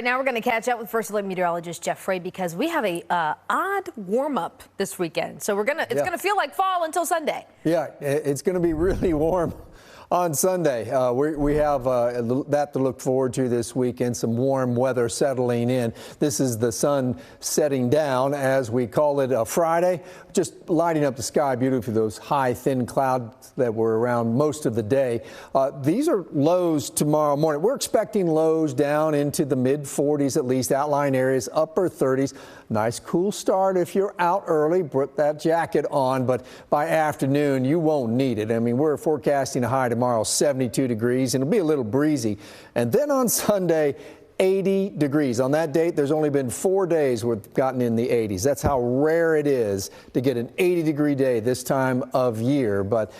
Now we're going to catch up with First Alert meteorologist Jeff Frey because we have a odd warm-up this weekend. So it's gonna feel like fall until Sunday. Yeah, it's going to be really warm on Sunday. We have that to look forward to this weekend, some warm weather settling in. This is the sun setting down, as we call it, Friday, just lighting up the sky beautifully, those high, thin clouds that were around most of the day. These are lows tomorrow morning. We're expecting lows down into the mid-40s, at least, outlying areas, upper 30s. Nice cool start if you're out early. Put that jacket on, but by afternoon, you won't need it. I mean, we're forecasting a high tomorrow, 72 degrees, and it'll be a little breezy. And then on Sunday, 80 degrees. On that date, there's only been 4 days we've gotten in the 80s. That's how rare it is to get an 80-degree day this time of year, but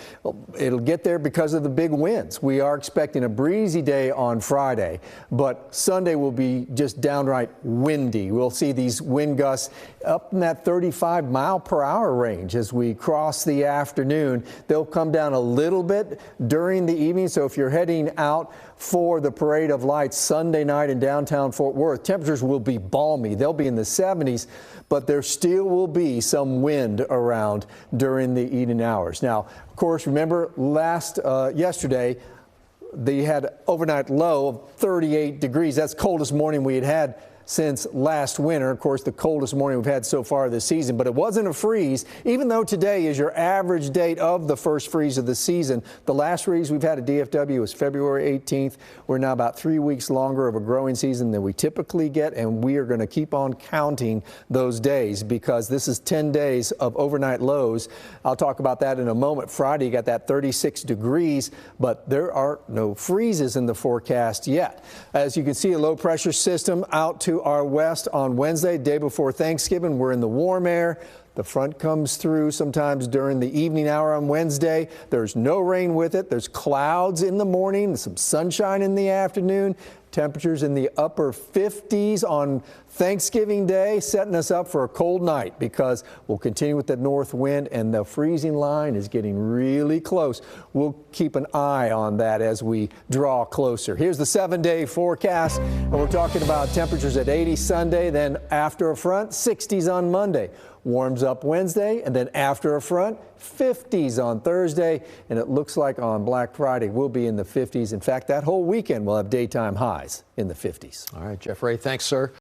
it'll get there because of the big winds. We are expecting a breezy day on Friday, but Sunday will be just downright windy. We'll see these wind gusts up in that 35-mile-per-hour range as we cross the afternoon. They'll come down a little bit during the evening, so if you're heading out for the Parade of Lights Sunday night in downtown Fort Worth, temperatures will be balmy. They'll be in the 70s, but there still will be some wind around during the evening hours. Now, of course, remember yesterday, they had overnight low of 38 degrees. That's the coldest morning we had since last winter. Of course, the coldest morning we've had so far this season, but it wasn't a freeze, even though today is your average date of the first freeze of the season. The last freeze we've had at DFW was February 18th. We're now about 3 weeks longer of a growing season than we typically get, and we are going to keep on counting those days because this is 10 days of overnight lows. I'll talk about that in a moment. Friday, you got that 36 degrees, but there are no freezes in the forecast yet. As you can see, a low pressure system out to our west on Wednesday, day before Thanksgiving. We're in the warm air. The front comes through sometimes during the evening hour on Wednesday. There's no rain with it. There's clouds in the morning, some sunshine in the afternoon. Temperatures in the upper 50s on Thanksgiving Day, setting us up for a cold night because we'll continue with the north wind and the freezing line is getting really close. We'll keep an eye on that as we draw closer. Here's the 7-day forecast, and we're talking about temperatures at 80 Sunday, then after a front, 60s on Monday. Warms up Wednesday, and then after a front, 50s on Thursday, and it looks like on Black Friday we'll be in the 50s. In fact, that whole weekend we'll have daytime highs in the 50s. All right, Jeff Frey, thanks, sir.